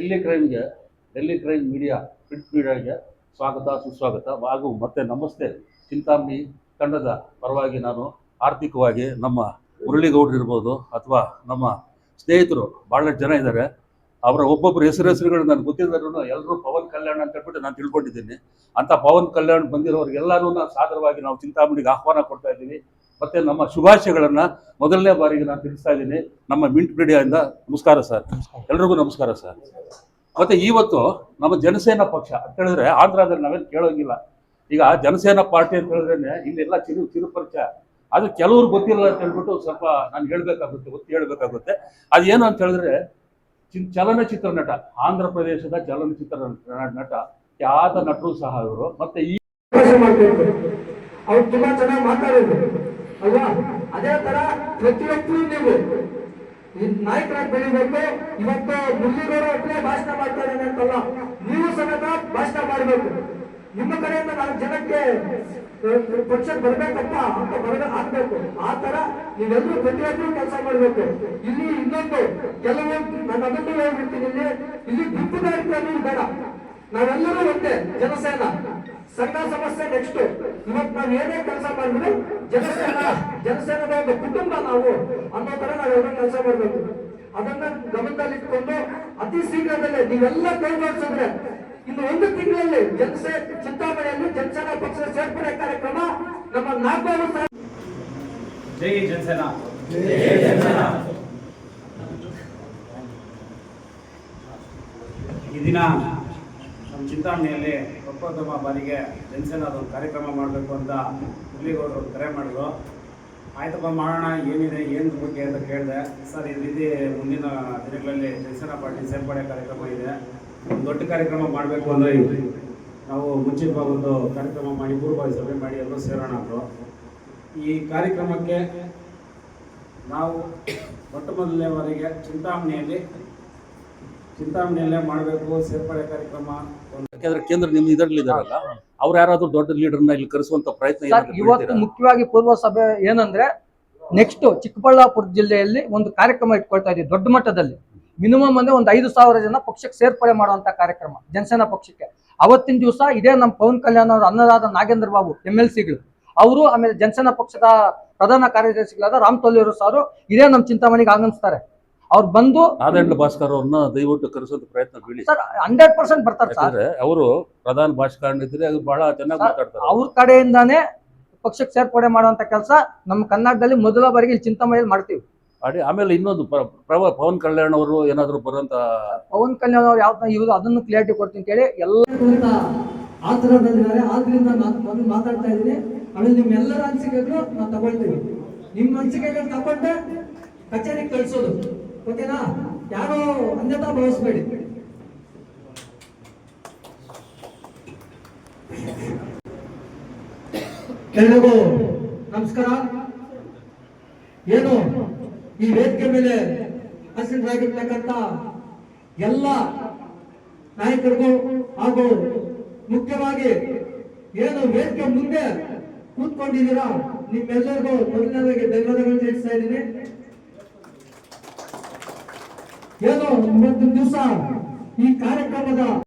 Delhi crime media print ಮೀಡಿಯಾಗೆ ಸ್ವಾಗತ ಸುಸ್ವಾಗತ ಹಾಗೂ ಮತ್ತೆ ನಮಸ್ತೆ. ಚಿಂತಾಮಣಿ ತಂಡದ ಪರವಾಗಿ ನಾನು ಆರ್ಥಿಕವಾಗಿ ನಮ್ಮ ಮುರಳಿಗೌಡರು ಇರ್ಬೋದು ಅಥವಾ ನಮ್ಮ ಸ್ನೇಹಿತರು ಭಾಳಷ್ಟು ಜನ ಇದ್ದಾರೆ. ಅವರ ಒಬ್ಬೊಬ್ಬರು ಹೆಸರುಗಳು ನನಗೆ ಗೊತ್ತಿದ್ದರೂ ಎಲ್ಲರೂ ಪವನ್ ಕಲ್ಯಾಣ್ ಅಂತ ಹೇಳ್ಬಿಟ್ಟು ನಾನು ತಿಳ್ಕೊಂಡಿದ್ದೀನಿ. ಅಂಥ ಪವನ್ ಕಲ್ಯಾಣ್ ಬಂದಿರೋರಿಗೆಲ್ಲರೂ ಸಾದರವಾಗಿ ನಾವು ಚಿಂತಾಮಣಿಗೆ ಆಹ್ವಾನ ಕೊಡ್ತಾ ಇದ್ದೀವಿ. ಮತ್ತು ನಮ್ಮ ಶುಭಾಶಯಗಳನ್ನು ಮೊದಲನೇ ಬಾರಿಗೆ ನಾನು ತಿಳಿಸ್ತಾ ಇದ್ದೀನಿ ನಮ್ಮ ಮಿಂಟ್ ಮೀಡಿಯಾದಿಂದ. ನಮಸ್ಕಾರ ಸರ್, ಎಲ್ರಿಗೂ ನಮಸ್ಕಾರ ಸರ್. ಮತ್ತು ಇವತ್ತು ನಮ್ಮ ಜನಸೇನಾ ಪಕ್ಷ ಅಂತ ಹೇಳಿದ್ರೆ ಆಂಧ್ರದಲ್ಲಿ ನಾವೇನು ಕೇಳೋಂಗಿಲ್ಲ. ಈಗ ಜನಸೇನಾ ಪಾರ್ಟಿ ಅಂತ ಹೇಳಿದ್ರೆ ಇಲ್ಲೆಲ್ಲ ಚಿರು ಪರಿಚಯ, ಅದು ಕೆಲವ್ರು ಗೊತ್ತಿಲ್ಲ ಅಂತ ಹೇಳ್ಬಿಟ್ಟು ಸ್ವಲ್ಪ ನಾನು ಒತ್ತಿ ಹೇಳಬೇಕಾಗುತ್ತೆ. ಅದೇನು ಅಂತ ಹೇಳಿದ್ರೆ ಚಲನಚಿತ್ರ ನಟ, ಆಂಧ್ರ ಪ್ರದೇಶದ ಚಲನಚಿತ್ರ ನಟ, ಖ್ಯಾತ ನಟರು ಸಹ ಇವರು. ಮತ್ತೆ ಈ ಅವ್ರು ತುಂಬಾ ಚೆನ್ನಾಗಿ ಮಾತಾಡೋದು ಅಲ್ವಾ? ಅದೇ ತರ ಪ್ರತಿಯೊಬ್ಬರು ನೀವು ನಾಯಕರಾಗಿ ಬೆಳಿಬೇಕು. ಇವತ್ತು ಮುರಳಿಗೌಡರು ಒಬ್ಬರೇ ಭಾಷಣ ಮಾಡ್ತಾ ಇದ್ದಾನೆ ಅಂತಲ್ಲ, ನೀವು ಸಮೇತ ಭಾಷಣ ಮಾಡಬೇಕು. ನಿಮ್ಮ ಕಡೆಯಿಂದ ನಾವು ಜನಕ್ಕೆ ಪಕ್ಷಕ್ಕೆ ಬರ್ಬೇಕಪ್ಪ ಅಂತ ಆಗ್ಬೇಕು. ಆ ತರ ನೀವೆಲ್ಲರೂ ಪ್ರತಿಯೊಬ್ಬರು ಕೆಲಸ ಮಾಡ್ಬೇಕು. ಇಲ್ಲಿ ಇನ್ನೊಂದು ಕೆಲವು ನಾನು ಅದನ್ನು ಹೇಳ್ಬಿಡ್ತೀನಿ, ಇಲ್ಲಿ ಗುಂಪುಗಾರಿಕೆ ಬೇಡ. ನಾವೆಲ್ಲರೂ ಒಂದೇ ಜನಸೇನಾ ಸಂಘ ಸಮಸ್ಯೆ ನೆಕ್ಸ್ಟ್. ಇವತ್ತು ನಾವು ಏನೇ ಕೆಲಸ ಮಾಡಿದ್ರೆ ಜನಸೇನದ ಒಂದು ಕುಟುಂಬ ನಾವು ಅನ್ನೋ ತರ ನಾವೆಲ್ಲ ಕೆಲಸ ಮಾಡ್ಬೇಕು. ಅದನ್ನ ಗಮನದಲ್ಲಿಟ್ಕೊಂಡು ಅತಿ ಶೀಘ್ರದಲ್ಲೇ ನೀವೆಲ್ಲ ಕೈ ಜೋಡಿಸಿದ್ರೆ ಇನ್ನು 1 ತಿಂಗಳಲ್ಲಿ ಚಿಂತಾಮಣಿಯಲ್ಲಿ ಜನಸೇನಾ ಪಕ್ಷದ ಸೇರ್ಪಡೆ ಕಾರ್ಯಕ್ರಮ ನಮ್ಮ ನಾಗೂರು. ಜೈ ಜನಸೇನಾ. ಈ ದಿನ ನಮ್ಮ ಚಿಂತಾಮಣಿಯಲ್ಲಿ ಪ್ರಪ್ರಥಮ ಬಾರಿಗೆ ಜನಸೇನಾದ ಒಂದು ಕಾರ್ಯಕ್ರಮ ಮಾಡಬೇಕು ಅಂತ ಮುರಳಿಗೌಡರು ಕರೆ ಮಾಡಿದ್ರು. ಆಯ್ತಪ್ಪ ಮಾಡೋಣ, ಏನಿದೆ ಏನು ಬಗ್ಗೆ ಅಂತ ಕೇಳಿದೆ. ಸರ್, ಈ ರೀತಿ ಮುಂದಿನ ದಿನಗಳಲ್ಲಿ ಜನಸೇನಾ ಪಾರ್ಟಿ ಸೇರ್ಪಡೆ ಕಾರ್ಯಕ್ರಮ ಇದೆ, ಒಂದು ದೊಡ್ಡ ಕಾರ್ಯಕ್ರಮ ಮಾಡಬೇಕು ಅಂದರೆ ನಾವು ಮುಂಚಿತವಾಗಿ ಒಂದು ಕಾರ್ಯಕ್ರಮ ಮಾಡಿ ಪೂರ್ವಭಾವಿ ಸಭೆ ಮಾಡಿ ಎಲ್ಲರೂ ಸೇರೋಣ ಅಂದರು. ಈ ಕಾರ್ಯಕ್ರಮಕ್ಕೆ ನಾವು ಮೊಟ್ಟ ಮೊದಲನೇ ಬಾರಿಗೆ ಚಿಂತಾಮಣಿಯಲ್ಲೇ ಮಾಡಬೇಕು ಸೇರ್ಪಡೆ ಕಾರ್ಯಕ್ರಮ. ಯಾಕಂದ್ರೆ ಕೇಂದ್ರ ನಿಮ್ಮ ಇದರಲ್ಲಿ ಇದಾರಲ್ಲ, ಅವ್ರು ಯಾರಾದ್ರೂ ದೊಡ್ಡ ಲೀಡರ್ನ ಇಲ್ಲಿ ಕರೆಸುವಂತ ಪ್ರಯತ್ನ ಇವತ್ತು ಮುಖ್ಯವಾಗಿ ಪೂರ್ವ ಸಭೆ ಏನಂದ್ರೆ ನೆಕ್ಸ್ಟ್ ಚಿಕ್ಕಬಳ್ಳಾಪುರ ಜಿಲ್ಲೆಯಲ್ಲಿ ಒಂದು ಕಾರ್ಯಕ್ರಮ ಇಟ್ಕೊಳ್ತಾ ಇದ್ದೀವಿ ದೊಡ್ಡ ಮಟ್ಟದಲ್ಲಿ. ಮಿನಿಮಮ್ ಅಂದ್ರೆ ಒಂದು 5,000 ಜನ ಪಕ್ಷಕ್ಕೆ ಸೇರ್ಪಡೆ ಮಾಡುವಂತ ಕಾರ್ಯಕ್ರಮ ಜನಸೇನಾ ಪಕ್ಷಕ್ಕೆ. ಅವತ್ತಿನ ದಿವಸ ಇದೇ ನಮ್ಮ ಪವನ್ ಕಲ್ಯಾಣ್ ಅವರು ಅನ್ನದಾದ ನಾಗೇಂದ್ರ ಬಾಬು MLCಗಳು ಅವರು, ಆಮೇಲೆ ಜನಸೇನಾ ಪಕ್ಷದ ಪ್ರಧಾನ ಕಾರ್ಯದರ್ಶಿಗಳಾದ ರಾಮ್ ತೊಲ್ಲೂರು ಸಾರು ಇದೇ ನಮ್ಮ ಚಿಂತಾಮಣಿಗೆ ಆಗಮಿಸ್ತಾರೆ. ಅವ್ರು ಬಂದು ನಾರಾಯಣ ಭಾಸ್ಕರ್ ಅವ್ರನ್ನ ದಯವಿಟ್ಟು ಕರೆಸೋದು ಪ್ರಯತ್ನ ಬೀಳಿ ಸರ್. 100% ಬರ್ತಾರೆ ಸರ್. ಅವರು ಪ್ರಧಾನ ಭಾಷಣ ಇದ್ರೆ ಅದು ಬಹಳ ಚೆನ್ನಾಗಿ ಮಾತಾಡ್ತಾರೆ. ಅವ್ರ ಕಡೆಯಿಂದಾನೇ ಪಕ್ಷಕ್ಕೆ ಸೇರ್ಪಡೆ ಮಾಡುವಂತ ಕೆಲಸ ನಮ್ಮ ಕರ್ನಾಟಕದಲ್ಲಿ ಮೊದಲ ಬಾರಿಗೆ ಇಲ್ಲಿ ಚಿಂತಾಮಣಿಯಲ್ಲಿ ಮಾಡ್ತೀವಿ. ಆಮೇಲೆ ಇನ್ನೊಂದು ಪವನ್ ಕಲ್ಯಾಣ್ ಅವರು ಏನಾದ್ರು ಬರುವಂತ, ಪವನ್ ಕಲ್ಯಾಣ್ ಅವ್ರು ಯಾವ್ದು ಇವರು ಅದನ್ನು ಕ್ಲಿಯರಿಟಿ ಕೊಡ್ತೀನಿ ಅಂತ ಹೇಳಿ ಎಲ್ಲ ಆತರದಲ್ಲಿದ್ದಾರೆ. ಆದ್ರಿಂದ ನಾನು ಮೊದಲು ಮಾತಾಡ್ತಾ ಇದ್ದೀನಿ. ಆಮೇಲೆ ನಿಮ್ಮೆಲ್ಲರ ಅನಿಸಿಕೆಗಳು ನಾವು ತಗೊಳ್ತೀವಿ. ನಿಮ್ಮ ಅನಿಸಿಕೆಗಳು ತಗೊಂಡೆ ಕಚೇರಿಗೆ ಕಳಿಸೋದು, ಓಕೆನಾ? ಯಾರು ಅನ್ಯತಾ ಭಾವಿಸ್ಬೇಡಿ. ಎಲ್ರಿಗೂ ನಮಸ್ಕಾರ. ಏನು ಈ ವೇದಿಕೆ ಮೇಲೆ ಹಸಿರಾಗಿರ್ತಕ್ಕಂಥ ಎಲ್ಲ ನಾಯಕರಿಗೂ ಹಾಗೂ ಮುಖ್ಯವಾಗಿ ಏನು ವೇದಿಕೆ ಮುಂದೆ ಕೂತ್ಕೊಂಡಿದ್ದೀರಾ ನಿಮ್ಮೆಲ್ಲರಿಗೂ ಮೊದಲನೇದಾಗಿ ಧನ್ಯವಾದಗಳು ತಿಳಿಸ್ತಾ ಇದ್ದೀನಿ. ಏನು ಇವತ್ತಿನ ದಿವಸ ಈ ಕಾರ್ಯಕ್ರಮದ